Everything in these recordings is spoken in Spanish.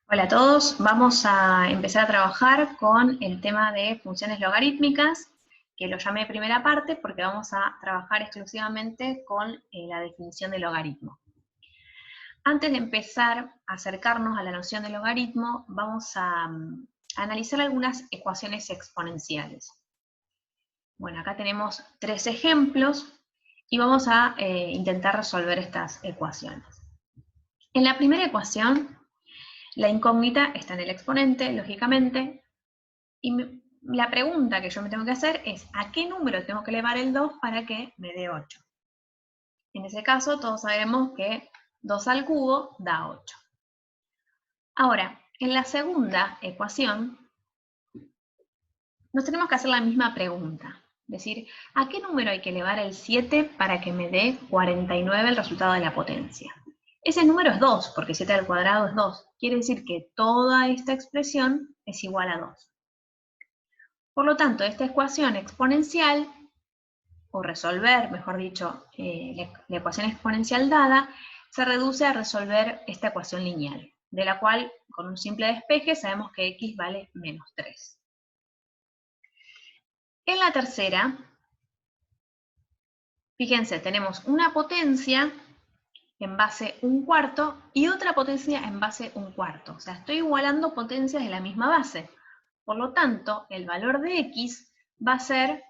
Hola a todos, vamos a empezar a trabajar con el tema de funciones logarítmicas, que lo llamé primera parte porque vamos a trabajar exclusivamente con la definición de logaritmo. Antes de empezar a acercarnos a la noción de logaritmo, vamos a analizar algunas ecuaciones exponenciales. Bueno, acá tenemos 3 ejemplos y vamos a intentar resolver estas ecuaciones. En la primera ecuación, la incógnita está en el exponente, lógicamente, y la pregunta que yo me tengo que hacer es, ¿a qué número tengo que elevar el 2 para que me dé 8? En ese caso, todos sabemos que 2 al cubo da 8. Ahora, en la segunda ecuación, nos tenemos que hacer la misma pregunta. Es decir, ¿a qué número hay que elevar el 7 para que me dé 49 el resultado de la potencia? Ese número es 2, porque 7 al cuadrado es 2. Quiere decir que toda esta expresión es igual a 2. Por lo tanto, esta ecuación exponencial, o resolver, mejor dicho, la ecuación exponencial dada, se reduce a resolver esta ecuación lineal, de la cual, con un simple despeje, sabemos que x vale menos 3. En la tercera, fíjense, tenemos una potencia en base 1/4 y otra potencia en base 1/4. O sea, estoy igualando potencias de la misma base. Por lo tanto, el valor de x va a ser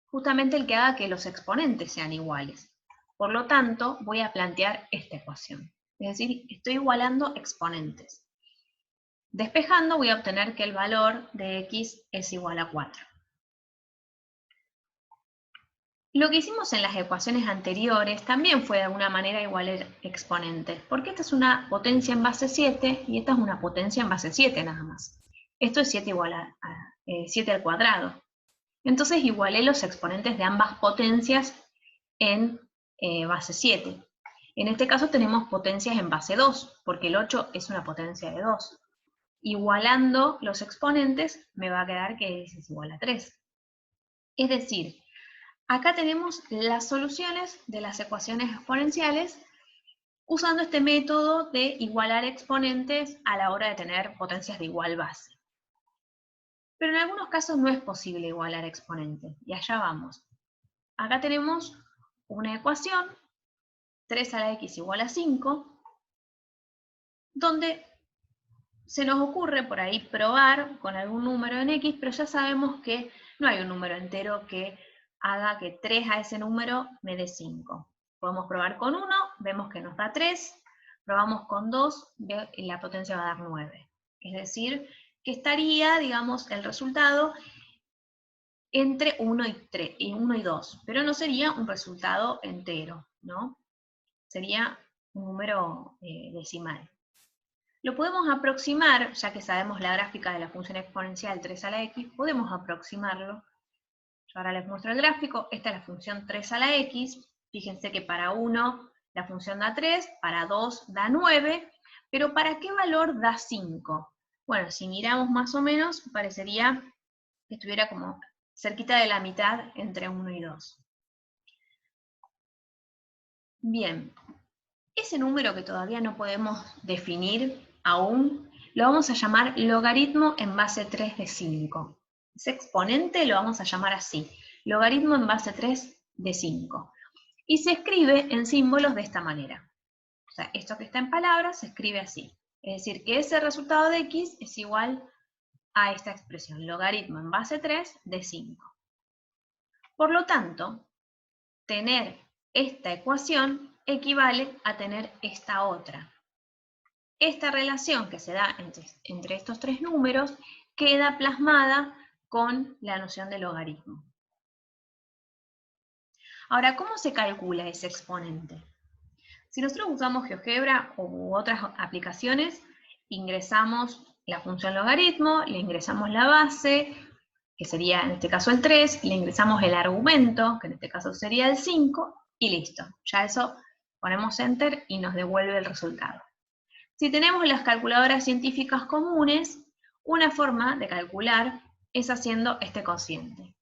justamente el que haga que los exponentes sean iguales. Por lo tanto, voy a plantear esta ecuación. Es decir, estoy igualando exponentes. Despejando voy a obtener que el valor de x es igual a 4. Lo que hicimos en las ecuaciones anteriores también fue de alguna manera igualar exponentes, porque esta es una potencia en base 7 y esta es una potencia en base 7 nada más. Esto es 7 igual a 7 al cuadrado. Entonces igualé los exponentes de ambas potencias en base 7. En este caso tenemos potencias en base 2, porque el 8 es una potencia de 2. Igualando los exponentes me va a quedar que x es igual a 3. Es decir, acá tenemos las soluciones de las ecuaciones exponenciales usando este método de igualar exponentes a la hora de tener potencias de igual base. Pero en algunos casos no es posible igualar exponentes, y allá vamos. Acá tenemos una ecuación, 3 a la x igual a 5, donde se nos ocurre por ahí probar con algún número en x, pero ya sabemos que no hay un número entero que haga que 3 a ese número me dé 5. Podemos probar con 1, vemos que nos da 3, probamos con 2, y la potencia va a dar 9. Es decir, que estaría, digamos, el resultado entre 1 y 2, pero no sería un resultado entero, ¿no? Sería un número decimal. Lo podemos aproximar, ya que sabemos la gráfica de la función exponencial 3 a la x, podemos aproximarlo. Yo ahora les muestro el gráfico, esta es la función 3 a la x, fíjense que para 1 la función da 3, para 2 da 9, pero ¿para qué valor da 5? Bueno, si miramos más o menos, parecería que estuviera como cerquita de la mitad entre 1 y 2. Bien, ese número que todavía no podemos definir aún, lo vamos a llamar logaritmo en base 3 de 5. Ese exponente lo vamos a llamar así, logaritmo en base 3 de 5. Y se escribe en símbolos de esta manera. O sea, esto que está en palabras se escribe así. Es decir, que ese resultado de x es igual a esta expresión, logaritmo en base 3 de 5. Por lo tanto, tener esta ecuación equivale a tener esta otra. Esta relación que se da entre estos tres números queda plasmada con la noción de logaritmo. Ahora, ¿cómo se calcula ese exponente? Si nosotros usamos GeoGebra u otras aplicaciones, ingresamos la función logaritmo, le ingresamos la base, que sería en este caso el 3, le ingresamos el argumento, que en este caso sería el 5, y listo. Ya eso ponemos Enter y nos devuelve el resultado. Si tenemos las calculadoras científicas comunes, una forma de calcular es haciendo este cociente.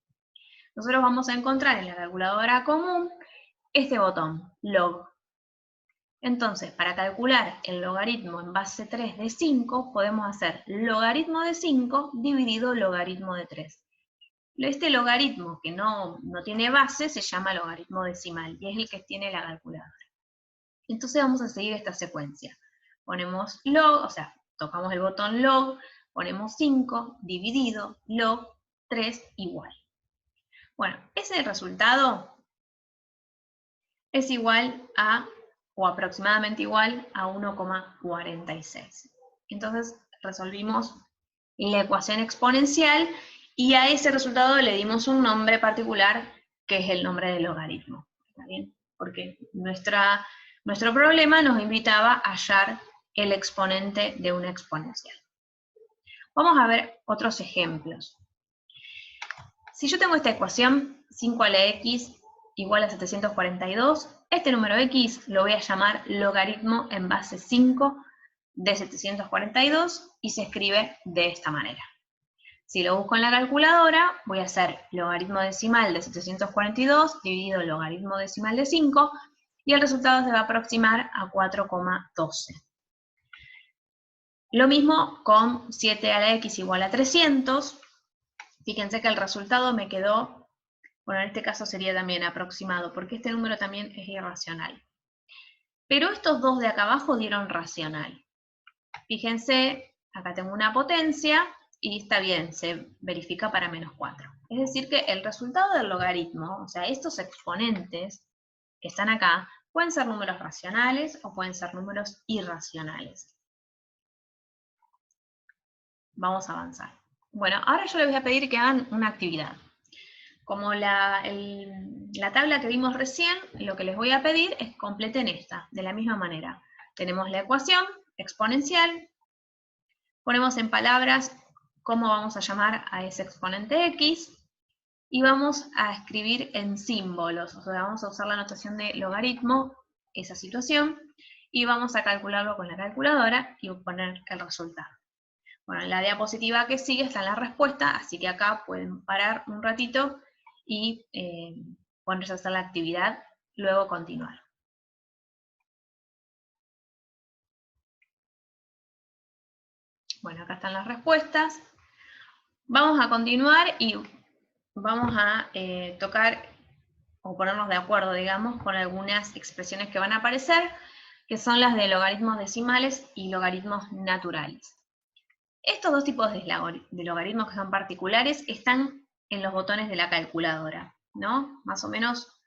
Nosotros vamos a encontrar en la calculadora común este botón, log. Entonces, para calcular el logaritmo en base 3 de 5, podemos hacer logaritmo de 5 dividido logaritmo de 3. Este logaritmo que no tiene base se llama logaritmo decimal y es el que tiene la calculadora. Entonces vamos a seguir esta secuencia. Ponemos log, o sea, tocamos el botón log, ponemos 5 dividido log 3 igual. Bueno, ese resultado es igual a, o aproximadamente igual a 1,46. Entonces resolvimos la ecuación exponencial y a ese resultado le dimos un nombre particular que es el nombre del logaritmo. ¿Está bien? Porque nuestro problema nos invitaba a hallar el exponente de una exponencial. Vamos a ver otros ejemplos. Si yo tengo esta ecuación, 5 a la x igual a 742, este número x lo voy a llamar logaritmo en base 5 de 742 y se escribe de esta manera. Si lo busco en la calculadora, voy a hacer logaritmo decimal de 742 dividido logaritmo decimal de 5 y el resultado se va a aproximar a 4,12. Lo mismo con 7 a la x igual a 300. Fíjense que el resultado me quedó, bueno, en este caso sería también aproximado, porque este número también es irracional. Pero estos dos de acá abajo dieron racional. Fíjense, acá tengo una potencia, y está bien, se verifica para menos 4. Es decir que el resultado del logaritmo, o sea, estos exponentes que están acá, pueden ser números racionales o pueden ser números irracionales. Vamos a avanzar. Bueno, ahora yo les voy a pedir que hagan una actividad. Como la tabla que vimos recién, lo que les voy a pedir es completen esta, de la misma manera. Tenemos la ecuación exponencial, ponemos en palabras cómo vamos a llamar a ese exponente x, y vamos a escribir en símbolos, o sea, vamos a usar la notación de logaritmo, esa situación, y vamos a calcularlo con la calculadora y poner el resultado. Bueno, en la diapositiva que sigue está la respuesta, así que acá pueden parar un ratito y ponerse a hacer la actividad, luego continuar. Bueno, acá están las respuestas. Vamos a continuar y vamos a tocar o ponernos de acuerdo, digamos, con algunas expresiones que van a aparecer, que son las de logaritmos decimales y logaritmos naturales. Estos dos tipos de logaritmos que son particulares están en los botones de la calculadora, ¿no? Más o menos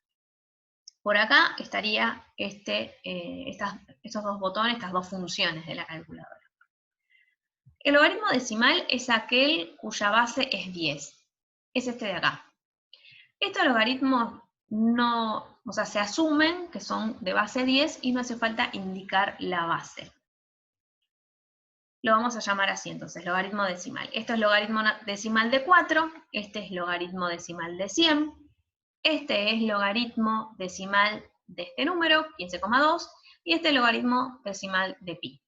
por acá estaría estos dos botones, estas dos funciones de la calculadora. El logaritmo decimal es aquel cuya base es 10. Es este de acá. Estos logaritmos no, o sea, se asumen que son de base 10 y no hace falta indicar la base. Lo vamos a llamar así entonces, logaritmo decimal. Esto es logaritmo decimal de 4, este es logaritmo decimal de 100, este es logaritmo decimal de este número, 15,2, y este es logaritmo decimal de pi.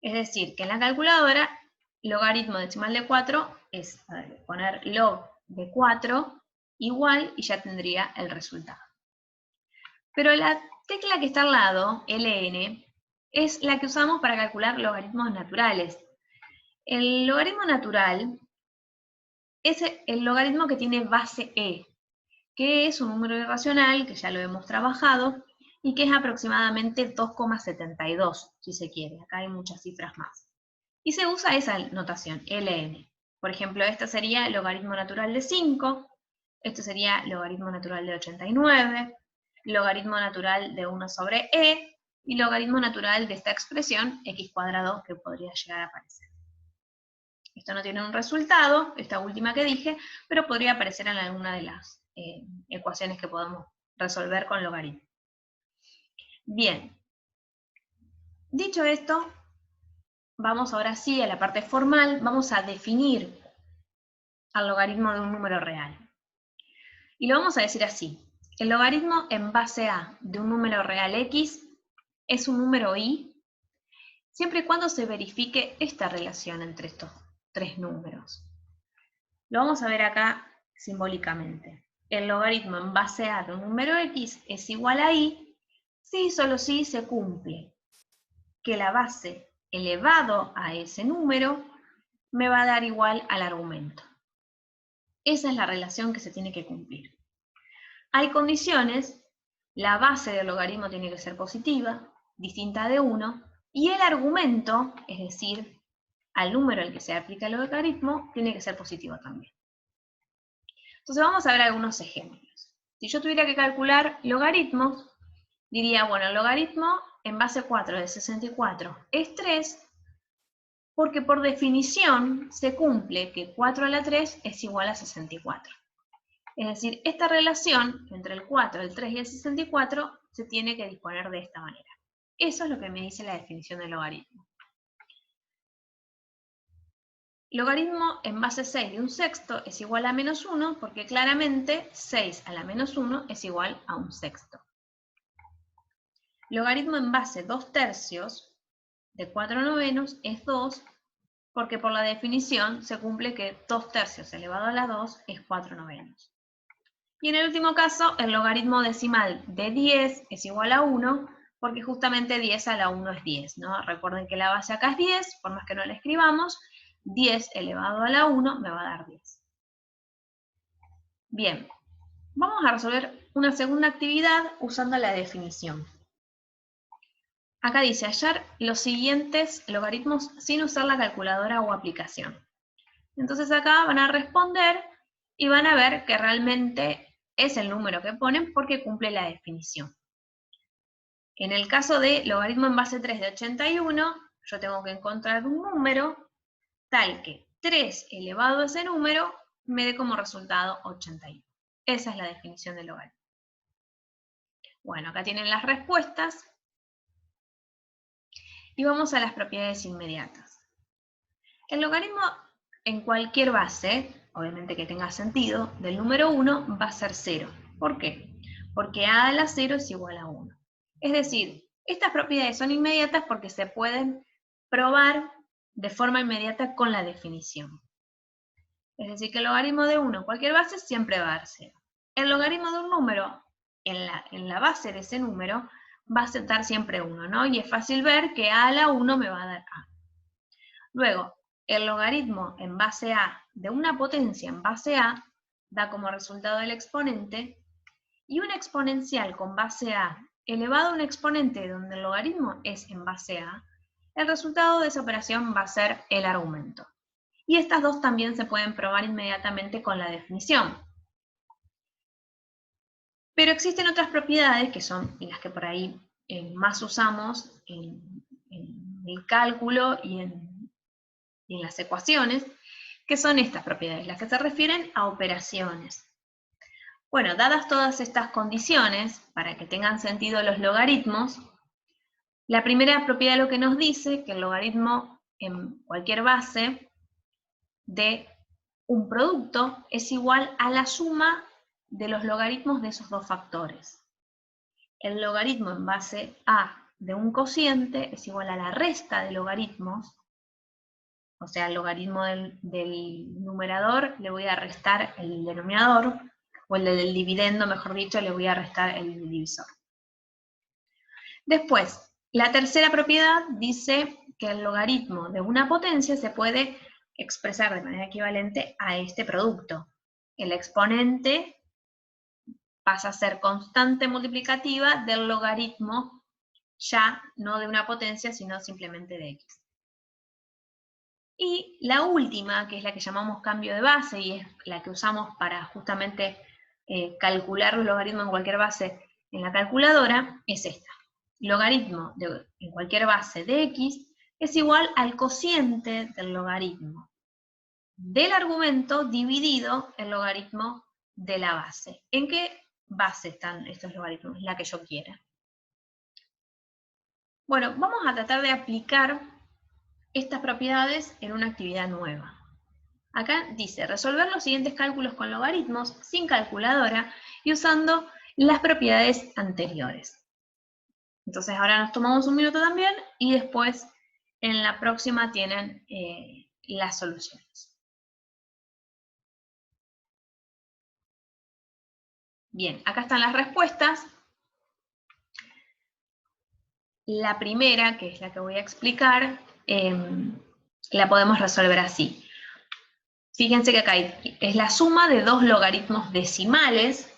Es decir, que en la calculadora, logaritmo decimal de 4 es poner log de 4 igual y ya tendría el resultado. Pero la tecla que está al lado, ln, es la que usamos para calcular logaritmos naturales. El logaritmo natural es el logaritmo que tiene base e, que es un número irracional, que ya lo hemos trabajado, y que es aproximadamente 2,72, si se quiere. Acá hay muchas cifras más. Y se usa esa notación, ln. Por ejemplo, esta sería logaritmo natural de 5, esto sería logaritmo natural de 89, logaritmo natural de 1 sobre e, y logaritmo natural de esta expresión, x cuadrado, que podría llegar a aparecer. Esto no tiene un resultado, esta última que dije, pero podría aparecer en alguna de las ecuaciones que podemos resolver con logaritmo. Bien, dicho esto, vamos ahora sí a la parte formal, vamos a definir al logaritmo de un número real. Y lo vamos a decir así: el logaritmo en base a de un número real x es un número i, siempre y cuando se verifique esta relación entre estos tres números. Lo vamos a ver acá simbólicamente. El logaritmo en base a de un número x es igual a i si solo si se cumple que la base elevado a ese número me va a dar igual al argumento. Esa es la relación que se tiene que cumplir. Hay condiciones, la base del logaritmo tiene que ser positiva, distinta de 1, y el argumento, es decir, al número al que se aplica el logaritmo, tiene que ser positivo también. Entonces vamos a ver algunos ejemplos. Si yo tuviera que calcular logaritmos, diría, bueno, el logaritmo en base 4 de 64 es 3, porque por definición se cumple que 4 a la 3 es igual a 64. Es decir, esta relación entre el 4, el 3 y el 64 se tiene que disponer de esta manera. Eso es lo que me dice la definición del logaritmo. Logaritmo en base 6 de un sexto es igual a menos 1 porque claramente 6 a la menos 1 es igual a un sexto. Logaritmo en base 2 tercios de 4 novenos es 2 porque por la definición se cumple que 2 tercios elevado a la 2 es 4 novenos. Y en el último caso, el logaritmo decimal de 10 es igual a 1, porque justamente 10 a la 1 es 10, ¿no? Recuerden que la base acá es 10, por más que no la escribamos, 10 elevado a la 1 me va a dar 10. Bien, vamos a resolver una segunda actividad usando la definición. Acá dice hallar los siguientes logaritmos sin usar la calculadora o aplicación. Entonces acá van a responder y van a ver que realmente es el número que ponen porque cumple la definición. En el caso de logaritmo en base 3 de 81, yo tengo que encontrar un número tal que 3 elevado a ese número me dé como resultado 81. Esa es la definición del logaritmo. Bueno, acá tienen las respuestas. Y vamos a las propiedades inmediatas. El logaritmo en cualquier base, obviamente que tenga sentido, del número 1 va a ser 0. ¿Por qué? Porque a la 0 es igual a 1. Es decir, estas propiedades son inmediatas porque se pueden probar de forma inmediata con la definición. Es decir, que el logaritmo de 1 en cualquier base siempre va a dar 0. El logaritmo de un número en la base de ese número va a aceptar siempre 1, ¿no? Y es fácil ver que a la 1 me va a dar a. Luego, el logaritmo en base a de una potencia en base a da como resultado el exponente, y una exponencial con base a elevado a un exponente donde el logaritmo es en base a, el resultado de esa operación va a ser el argumento. Y estas dos también se pueden probar inmediatamente con la definición. Pero existen otras propiedades que son las que por ahí más usamos en el cálculo y en las ecuaciones, que son estas propiedades, las que se refieren a operaciones. Bueno, dadas todas estas condiciones, para que tengan sentido los logaritmos, la primera propiedad lo que nos dice que el logaritmo en cualquier base de un producto es igual a la suma de los logaritmos de esos dos factores. El logaritmo en base a de un cociente es igual a la resta de logaritmos, o sea, el logaritmo del numerador le voy a restar el denominador, o el del dividendo, mejor dicho, le voy a restar el divisor. Después, la tercera propiedad dice que el logaritmo de una potencia se puede expresar de manera equivalente a este producto. El exponente pasa a ser constante multiplicativa del logaritmo ya no de una potencia, sino simplemente de x. Y la última, que es la que llamamos cambio de base, y es la que usamos para justamente calcular los logaritmos en cualquier base en la calculadora, es esta. Logaritmo en cualquier base de x es igual al cociente del logaritmo del argumento dividido el logaritmo de la base. ¿En qué base están estos logaritmos? La que yo quiera. Bueno, vamos a tratar de aplicar estas propiedades en una actividad nueva. Acá dice, resolver los siguientes cálculos con logaritmos sin calculadora y usando las propiedades anteriores. Entonces ahora nos tomamos un minuto también y después en la próxima tienen las soluciones. Bien, acá están las respuestas. La primera, que es la que voy a explicar, la podemos resolver así. Fíjense que acá es la suma de dos logaritmos decimales.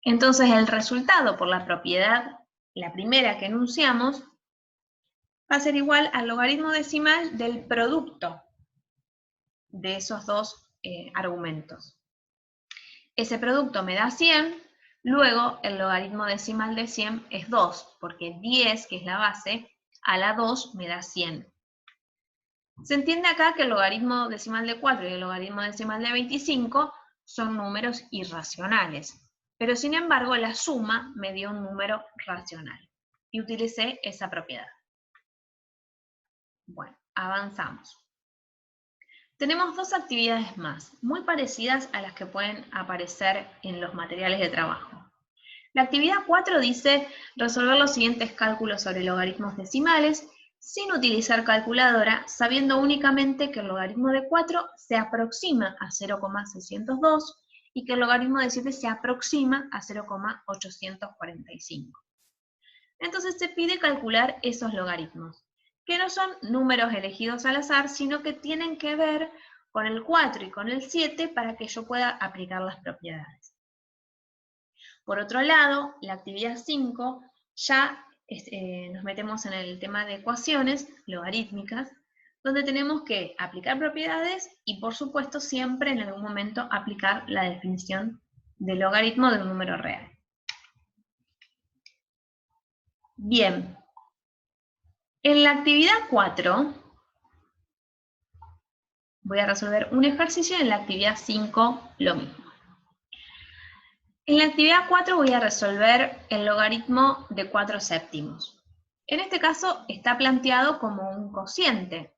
Entonces el resultado por la propiedad, la primera que enunciamos, va a ser igual al logaritmo decimal del producto de esos dos argumentos. Ese producto me da 100, luego el logaritmo decimal de 100 es 2, porque 10, que es la base, a la 2 me da 100. Se entiende acá que el logaritmo decimal de 4 y el logaritmo decimal de 25 son números irracionales, pero sin embargo la suma me dio un número racional y utilicé esa propiedad. Bueno, avanzamos. Tenemos dos actividades más, muy parecidas a las que pueden aparecer en los materiales de trabajo. La actividad 4 dice resolver los siguientes cálculos sobre logaritmos decimales sin utilizar calculadora, sabiendo únicamente que el logaritmo de 4 se aproxima a 0,602 y que el logaritmo de 7 se aproxima a 0,845. Entonces se pide calcular esos logaritmos, que no son números elegidos al azar, sino que tienen que ver con el 4 y con el 7 para que yo pueda aplicar las propiedades. Por otro lado, la actividad 5 ya nos metemos en el tema de ecuaciones logarítmicas, donde tenemos que aplicar propiedades y, por supuesto, siempre en algún momento aplicar la definición del logaritmo de un número real. Bien, en la actividad 4 voy a resolver un ejercicio, y en la actividad 5 lo mismo. En la actividad 4 voy a resolver el logaritmo de 4 séptimos. En este caso está planteado como un cociente.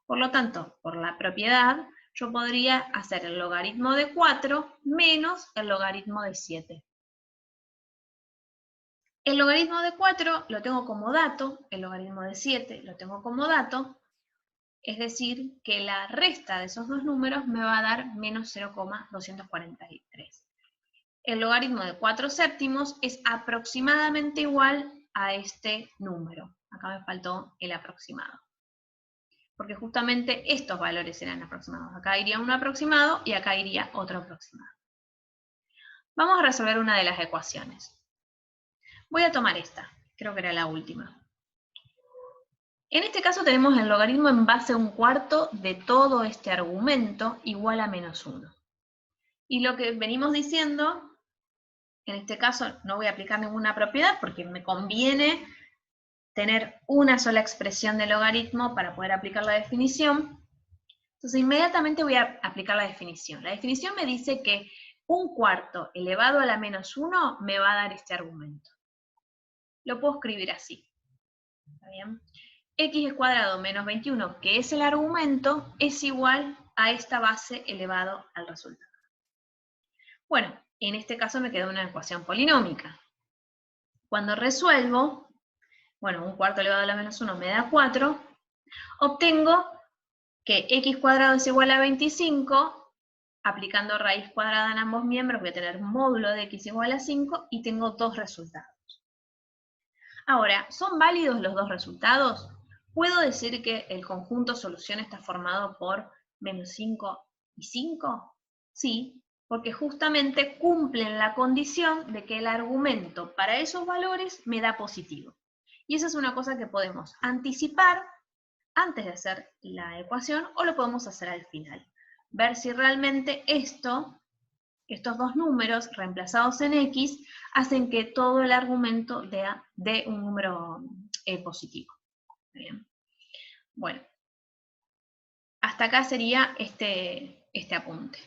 Por lo tanto, por la propiedad, yo podría hacer el logaritmo de 4 menos el logaritmo de 7. El logaritmo de 4 lo tengo como dato, el logaritmo de 7 lo tengo como dato, es decir, que la resta de esos dos números me va a dar menos 0,243. El logaritmo de 4 séptimos es aproximadamente igual a este número. Acá me faltó el aproximado. Porque justamente estos valores eran aproximados. Acá iría un aproximado y acá iría otro aproximado. Vamos a resolver una de las ecuaciones. Voy a tomar esta, creo que era la última. En este caso tenemos el logaritmo en base a un cuarto de todo este argumento igual a menos 1. Y lo que venimos diciendo, en este caso no voy a aplicar ninguna propiedad porque me conviene tener una sola expresión de logaritmo para poder aplicar la definición. Entonces inmediatamente voy a aplicar la definición. La definición me dice que un cuarto elevado a la menos 1 me va a dar este argumento. Lo puedo escribir así. ¿Está bien? X cuadrado menos 21, que es el argumento, es igual a esta base elevado al resultado. Bueno, en este caso me queda una ecuación polinómica. Cuando resuelvo, bueno, un cuarto elevado a la menos 1 me da 4, obtengo que x cuadrado es igual a 25, aplicando raíz cuadrada en ambos miembros voy a tener módulo de x igual a 5 y tengo dos resultados. Ahora, ¿son válidos los dos resultados? ¿Puedo decir que el conjunto solución está formado por menos 5 y 5? Sí, porque justamente cumplen la condición de que el argumento para esos valores me da positivo. Y esa es una cosa que podemos anticipar antes de hacer la ecuación o lo podemos hacer al final. Ver si realmente estos dos números reemplazados en x hacen que todo el argumento dé un número positivo. Bien. Bueno, hasta acá sería este apunte.